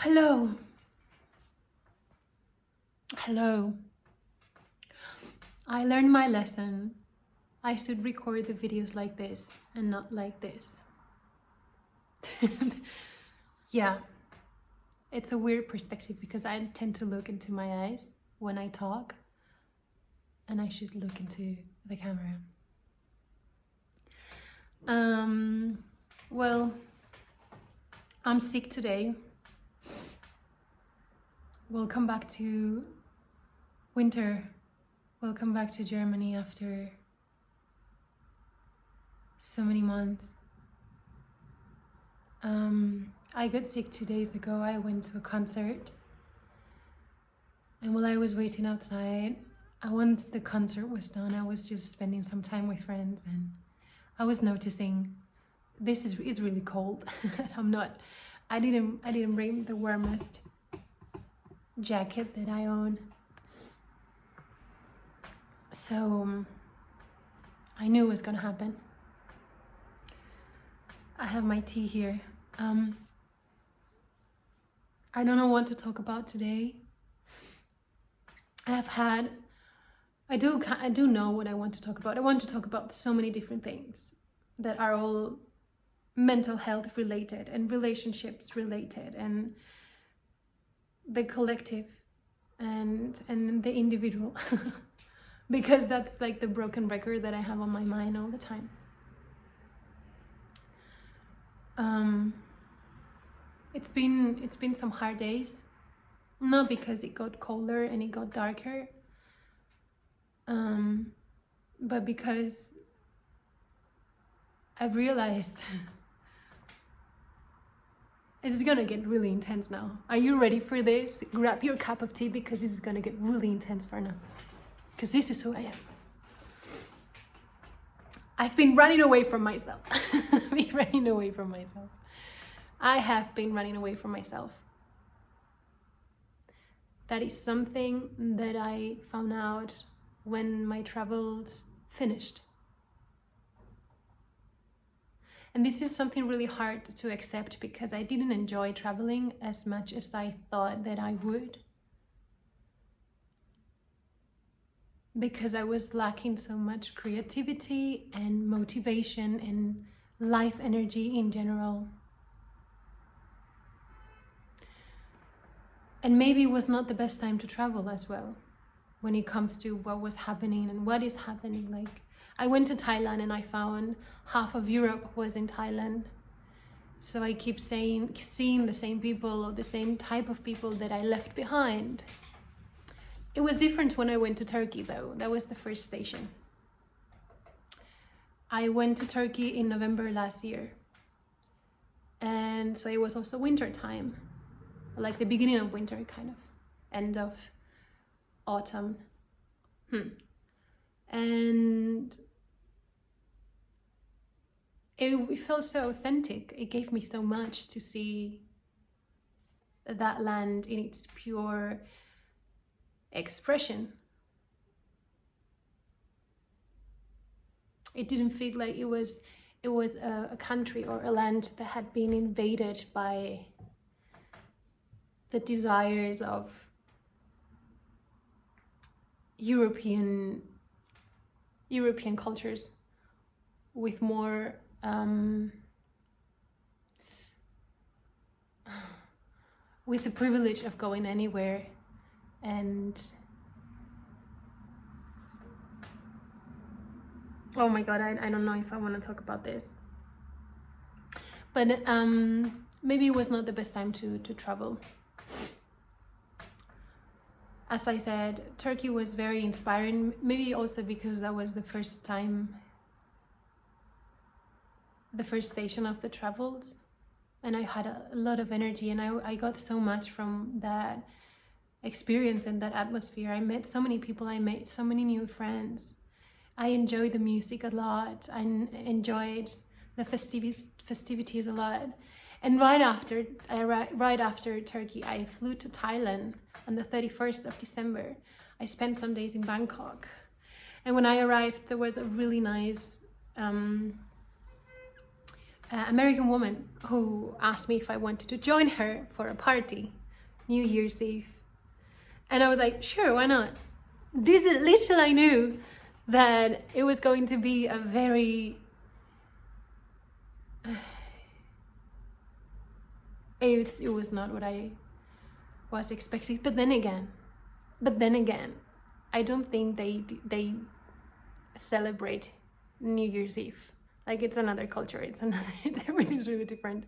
Hello. Hello. I learned my lesson. I should record the videos like this and not like this. Yeah, it's a weird perspective because I tend to look into my eyes when I talk, and I should look into the camera. Well, I'm sick today. Welcome back to winter. Welcome back to Germany after so many months. I got sick 2 days ago. I went to a concert, and while I was waiting outside, once the concert was done, I was just spending some time with friends, and I was noticing it's really cold. I didn't bring the warmest jacket that I own, so I knew it was gonna happen. I have my tea here. I don't know what to talk about today. I do know what I want to talk about. I want to talk about so many different things that are all mental health related and relationships related and the collective and the individual because that's like the broken record that I have on my mind all the time. It's been some hard days, not because it got colder and it got darker, but because I've realized it's gonna get really intense now. Are you ready for this? Grab your cup of tea because this is gonna get really intense for now. Because this is who I am. I've been running away from myself. I have been running away from myself. That is something that I found out when my travels finished. And this is something really hard to accept because I didn't enjoy traveling as much as I thought that I would. Because I was lacking so much creativity and motivation and life energy in general. And maybe it was not the best time to travel as well, when it comes to what was happening and what is happening. Like, I went to Thailand and I found half of Europe was in Thailand. So I keep seeing the same people or the same type of people that I left behind. It was different when I went to Turkey though. That was the first station. I went to Turkey in November last year. And so it was also winter time, like the beginning of winter, kind of, end of autumn. And it felt so authentic. It gave me so much to see that land in its pure expression. It didn't feel like it was a country or a land that had been invaded by the desires of European cultures with more with the privilege of going anywhere. And oh my god, I don't know if I want to talk about this, but maybe it was not the best time to travel. As I said, Turkey was very inspiring, maybe also because that was the first station of the travels, and I had a lot of energy, and I got so much from that experience and that atmosphere. I met so many people, I made so many new friends. I enjoyed the music a lot, I enjoyed the festivities a lot. And right after Turkey, I flew to Thailand on the 31st of December. I spent some days in Bangkok. And when I arrived, there was a really nice American woman who asked me if I wanted to join her for a party, New Year's Eve. And I was like, sure, why not? This is little I knew that it was going to be a very it was not what I was expecting. But then again, I don't think they celebrate New Year's Eve. Like, it's another culture. Everything's really different.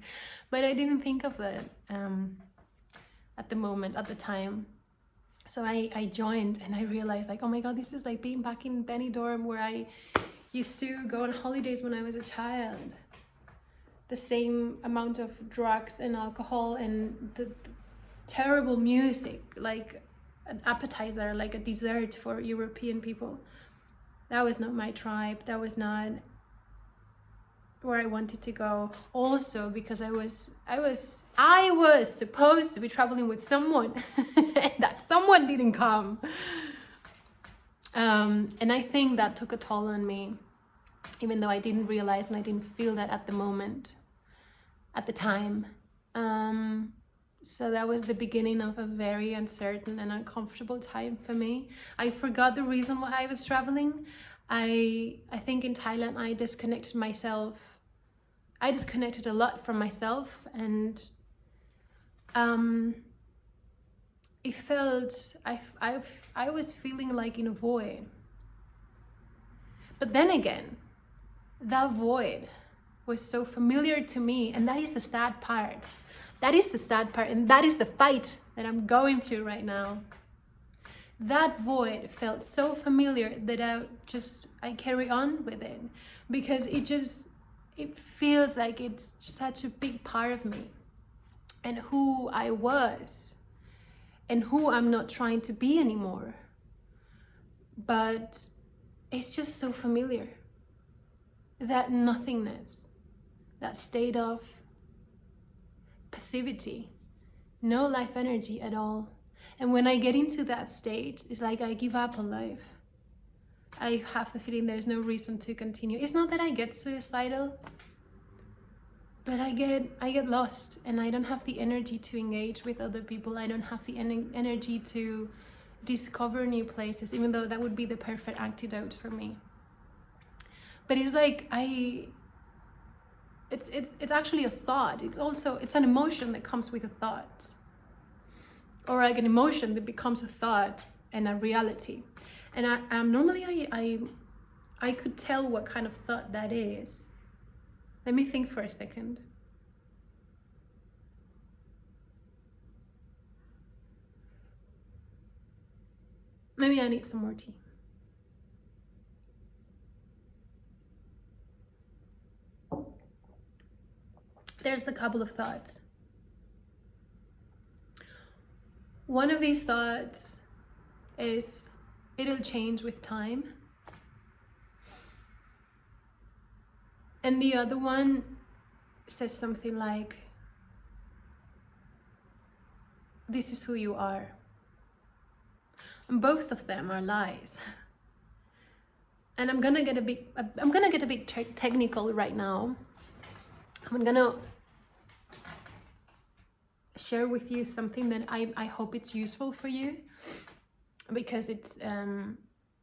But I didn't think of that at the time. So I joined, and I realized, like, oh my God, this is like being back in Benidorm, where I used to go on holidays when I was a child. The same amount of drugs and alcohol and the terrible music, like an appetizer, like a dessert for European people. That was not my tribe. That was not where I wanted to go. Also, because I was supposed to be traveling with someone, and that someone didn't come. And I think that took a toll on me, even though I didn't realize and I didn't feel that at the time. So that was the beginning of a very uncertain and uncomfortable time for me. I forgot the reason why I was traveling. I think in Thailand I disconnected myself. I disconnected a lot from myself, and it felt, I was feeling like in a void. But then again, that void was so familiar to me, and that is the sad part. That is the sad part, and that is the fight that I'm going through right now. That void felt so familiar that I carry on with it, because it feels like it's such a big part of me, and who I was, and who I'm not trying to be anymore. But it's just so familiar. That nothingness, that state of passivity, no life energy at all. And when I get into that state, it's like I give up on life. I have the feeling there's no reason to continue. It's not that I get suicidal, but I get lost, and I don't have the energy to engage with other people. I don't have the energy to discover new places, even though that would be the perfect antidote for me. But it's like it's actually a thought. It's an emotion that comes with a thought, or like an emotion that becomes a thought and a reality. And normally I could tell what kind of thought that is. Let me think for a second. Maybe I need some more tea. There's a couple of thoughts. One of these thoughts is, it'll change with time. And the other one says something like, this is who you are. And both of them are lies. And I'm gonna get a bit technical right now. I'm gonna share with you something that I hope it's useful for you, because it's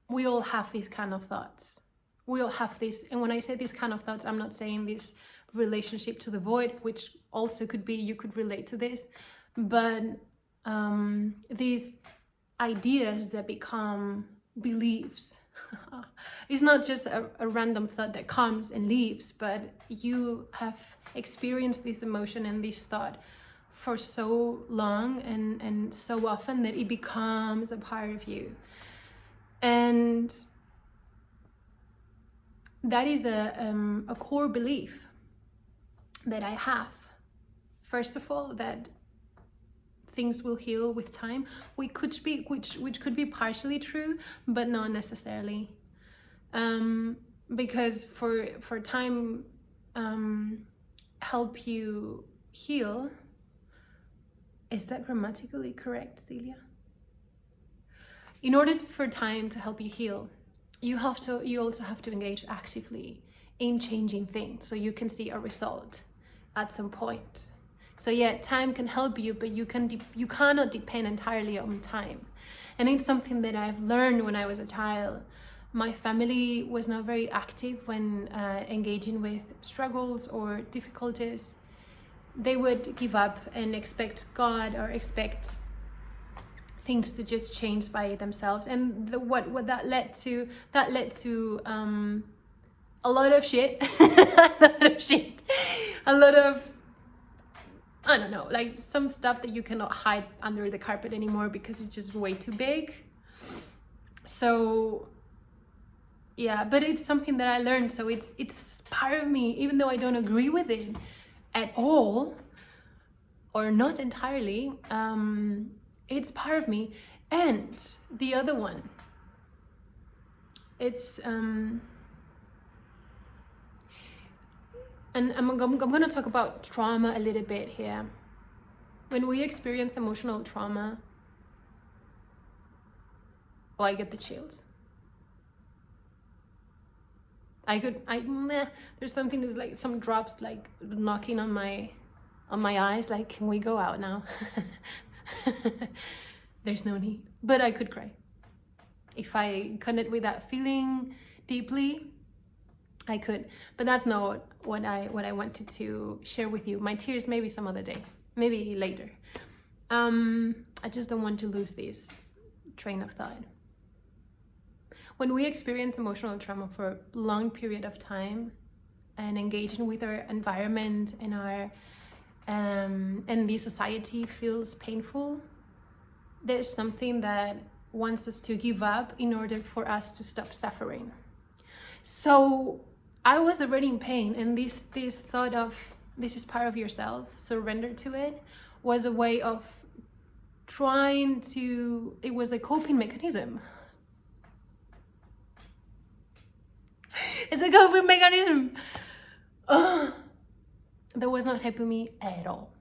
we all have these kind of thoughts. We all have this, and when I say these kind of thoughts, I'm not saying this relationship to the void, which also could be, you could relate to this, but these ideas that become beliefs. It's not just a random thought that comes and leaves, but you have experienced this emotion and this thought for so long and so often that it becomes a part of you. And that is a core belief that I have. First of all, that things will heal with time, which could be partially true, but not necessarily. Because for time help you heal, is that grammatically correct, Celia? In order for time to help you heal, you also have to engage actively in changing things, so you can see a result at some point. So yeah, time can help you, but you cannot depend entirely on time. And it's something that I've learned when I was a child. My family was not very active when engaging with struggles or difficulties. They would give up and expect God or expect things to just change by themselves. And what that led to a lot of shit, a lot of, I don't know, like some stuff that you cannot hide under the carpet anymore because it's just way too big. So yeah, but it's something that I learned, so it's part of me, even though I don't agree with it at all or not entirely. It's part of me. And the other one, it's and I'm going to talk about trauma a little bit here. When we experience emotional trauma, oh, I get the chills. There's something that's like some drops like knocking on my eyes, like, can we go out now? There's no need, but I could cry. If I connect with that feeling deeply, I could, but that's not what I wanted to share with you. My tears, maybe some other day, maybe later. I just don't want to lose this train of thought. When we experience emotional trauma for a long period of time and engaging with our environment and our and the society feels painful, there's something that wants us to give up in order for us to stop suffering. So I was already in pain, and this thought of this is part of yourself, surrender to it, was a way of trying to, it was a coping mechanism. It's a coping mechanism. That was not helping me at all.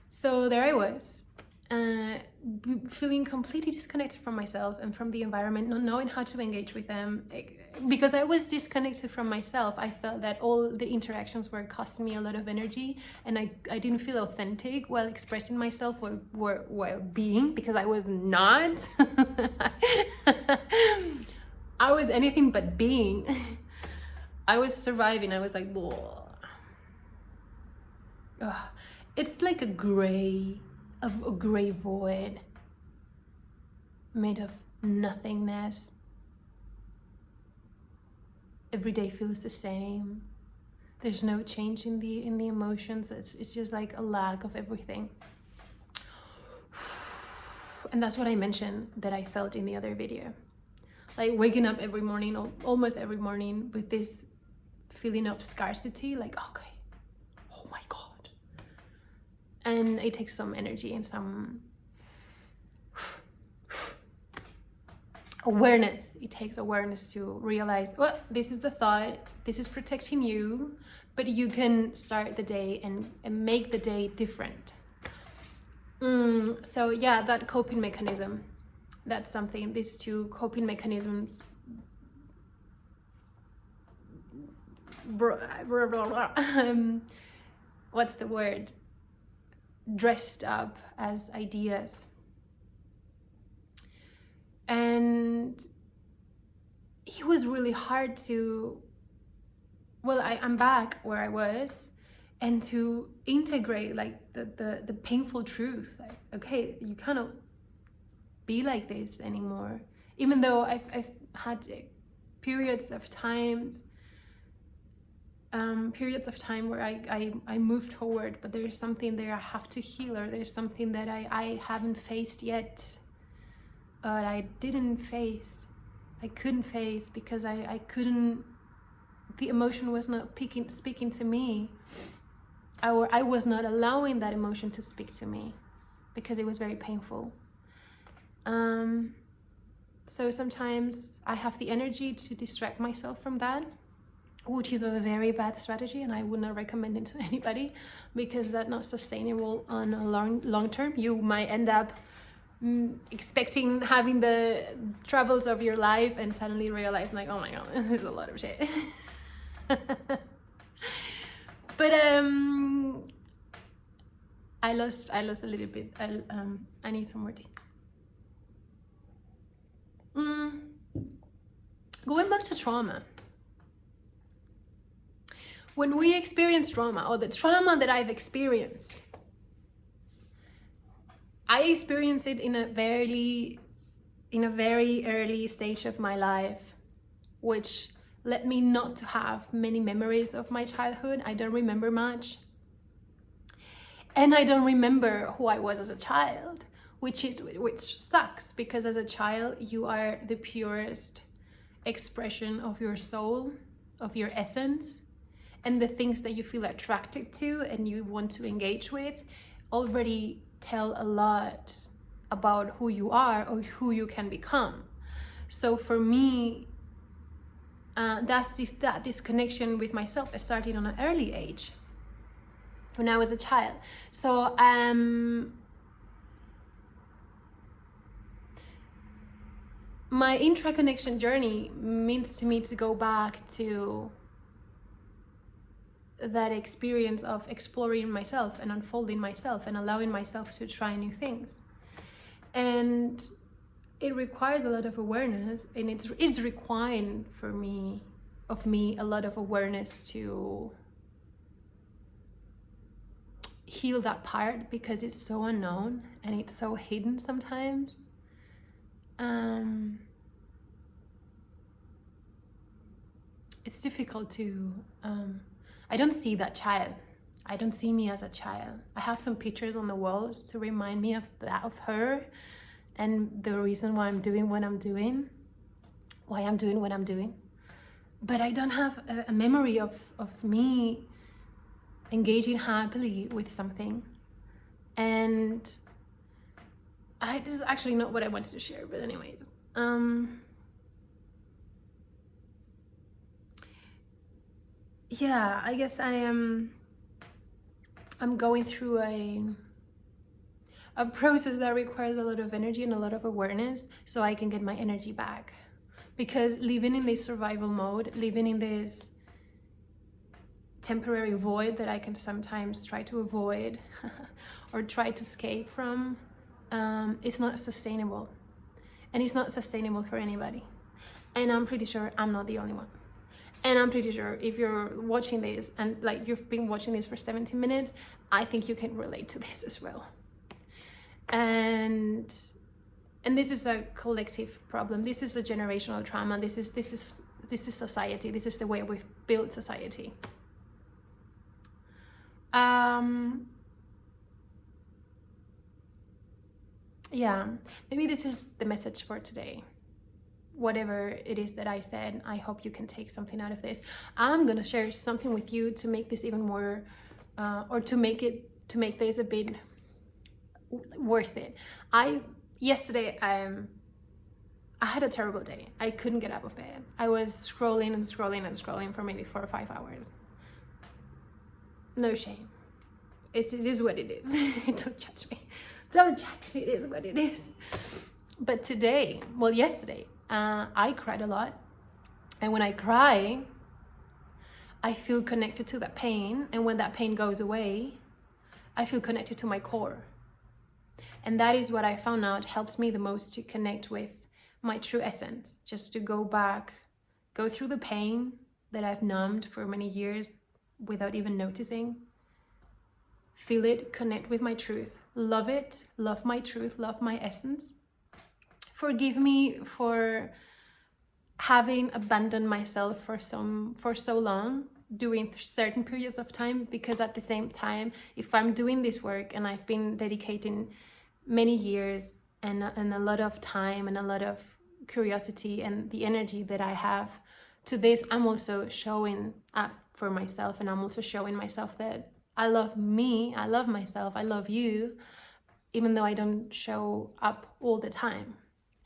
So there I was, feeling completely disconnected from myself and from the environment, not knowing how to engage with them. Because I was disconnected from myself, I felt that all the interactions were costing me a lot of energy, and I didn't feel authentic while expressing myself while being, because I was not. I was anything but being. I was surviving. I was like, whoa. It's like a gray void made of nothingness. Every day feels the same. There's no change in the emotions. It's just like a lack of everything. And that's what I mentioned that I felt in the other video. Like waking up every morning, almost every morning, with this feeling of scarcity, like, okay, oh my God. And it takes some energy and some awareness. It takes awareness to realize, well, this is the thought, this is protecting you, but you can start the day and make the day different. So yeah, that coping mechanism, that's something, these two coping mechanisms, what's the word? Dressed up as ideas. And it was really hard to, well, I'm back where I was, and to integrate like the painful truth, like, okay, you cannot be like this anymore. Even though I've had periods of time where I moved forward, but there's something there I have to heal, or there's something that I haven't faced yet, but I didn't face. I couldn't face because I couldn't, the emotion was not speaking to me. I was not allowing that emotion to speak to me because it was very painful. So sometimes I have the energy to distract myself from that, which is a very bad strategy, and I would not recommend it to anybody because that's not sustainable on a long term. You might end up expecting having the troubles of your life and suddenly realize like, oh my god, this is a lot of shit. But I lost a little bit. I need some more tea. Going back to trauma. When we experience trauma, or the trauma that I've experienced, I experienced it in a very early stage of my life, which led me not to have many memories of my childhood. I don't remember much. And I don't remember who I was as a child, which sucks, because as a child, you are the purest expression of your soul, of your essence, and the things that you feel attracted to and you want to engage with already tell a lot about who you are or who you can become. So for me, that disconnection with myself started on an early age, when I was a child. So my intraconnection journey means to me to go back to that experience of exploring myself and unfolding myself and allowing myself to try new things. And it requires a lot of awareness, and it's requiring for me a lot of awareness to heal that part, because it's so unknown and it's so hidden sometimes. It's difficult to I don't see that child. I don't see me as a child. I have some pictures on the walls to remind me of that, of her, and the reason why I'm doing what I'm doing, why I'm doing what I'm doing. But I don't have a memory of me engaging happily with something. And this is actually not what I wanted to share, but anyways. Yeah, I guess I'm going through a process that requires a lot of energy and a lot of awareness, so I can get my energy back. Because living in this survival mode, living in this temporary void that I can sometimes try to avoid or try to escape from, it's not sustainable. And it's not sustainable for anybody. And I'm pretty sure I'm not the only one. And I'm pretty sure if you're watching this and like you've been watching this for 17 minutes, I think you can relate to this as well. And this is a collective problem. This is a generational trauma. This is society. This is the way we've built society. Yeah, maybe this is the message for today. Whatever it is that I said, I hope you can take something out of this. I'm gonna share something with you to make this even more, or to make this a bit worth it. Yesterday, I had a terrible day. I couldn't get out of bed. I was scrolling and scrolling and scrolling for maybe 4 or 5 hours. No shame. It is what it is. Don't judge me. Don't judge me. It is what it is. But today, well, yesterday, I cried a lot. And when I cry, I feel connected to that pain. And when that pain goes away, I feel connected to my core. And that is what I found out helps me the most to connect with my true essence. Just to go back, go through the pain that I've numbed for many years without even noticing. Feel it, connect with my truth. Love it, love my truth, love my essence. Forgive me for having abandoned myself for so long during certain periods of time, because at the same time, if I'm doing this work and I've been dedicating many years and a lot of time and a lot of curiosity and the energy that I have to this, I'm also showing up for myself, and I'm also showing myself that I love me, I love myself, I love you, even though I don't show up all the time.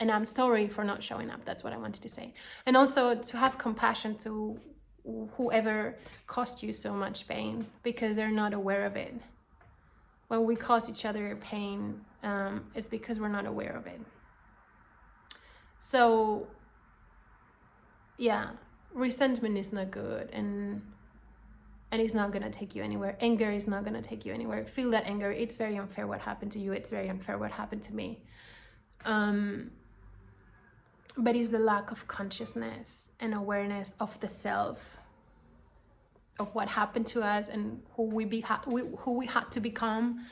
And I'm sorry for not showing up. That's what I wanted to say. And also to have compassion to whoever caused you so much pain, because they're not aware of it. When we cause each other pain, it's because we're not aware of it. So yeah, resentment is not good, and it's not gonna take you anywhere. Anger is not gonna take you anywhere. Feel that anger. It's very unfair what happened to you. It's very unfair what happened to me. But it's the lack of consciousness and awareness of the self, of what happened to us, and who we had to become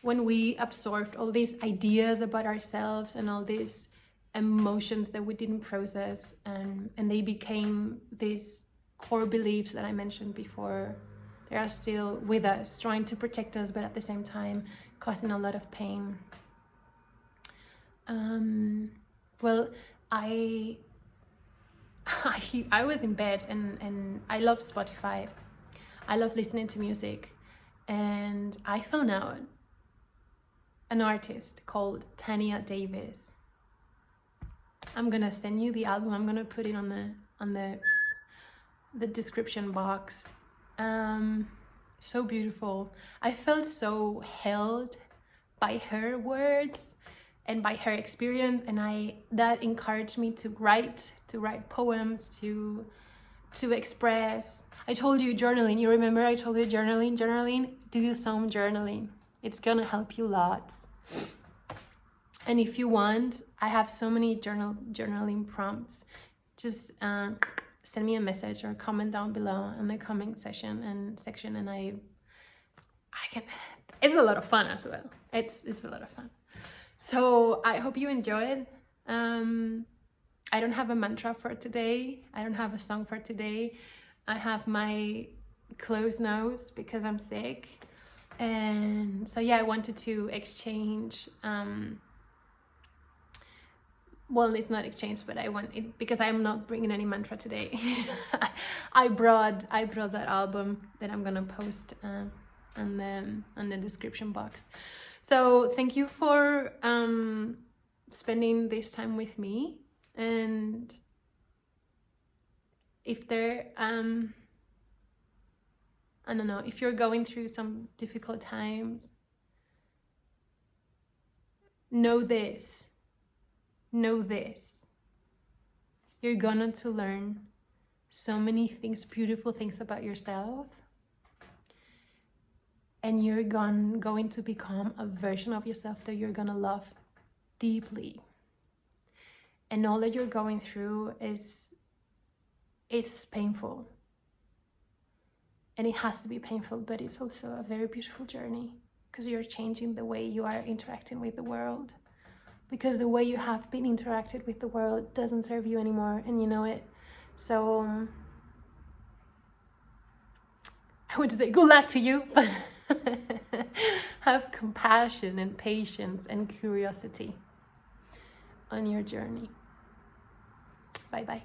when we absorbed all these ideas about ourselves and all these emotions that we didn't process, and they became these core beliefs that I mentioned before. They are still with us, trying to protect us, but at the same time causing a lot of pain. Well, I was in bed, and I love Spotify. I love listening to music, and I found out an artist called Tanya Davis. I'm gonna send you the album. I'm gonna put it on the description box. So beautiful. I felt so held by her words and by her experience, and that encouraged me to write poems, to express. I told you journaling. You remember I told you journaling? Do some journaling. It's gonna help you lots. And if you want, I have so many journaling prompts. Just send me a message or comment down below in the comment section, and I can. It's a lot of fun as well. It's a lot of fun. So I hope you enjoyed. I don't have a mantra for today. I don't have a song for today. I have my closed nose because I'm sick. And so yeah, I wanted to exchange, well, it's not exchange, but I want it because I'm not bringing any mantra today. I brought that album that I'm gonna post on the description box. So thank you for spending this time with me. And if there I don't know, if you're going through some difficult times, know this. You're gonna to learn so many things, beautiful things about yourself, and you're going to become a version of yourself that you're gonna love deeply. And all that you're going through is painful. And it has to be painful, but it's also a very beautiful journey, because you're changing the way you are interacting with the world. Because the way you have been interacted with the world doesn't serve you anymore, and you know it. So I would say good luck to you, but have compassion and patience and curiosity on your journey. Bye-bye.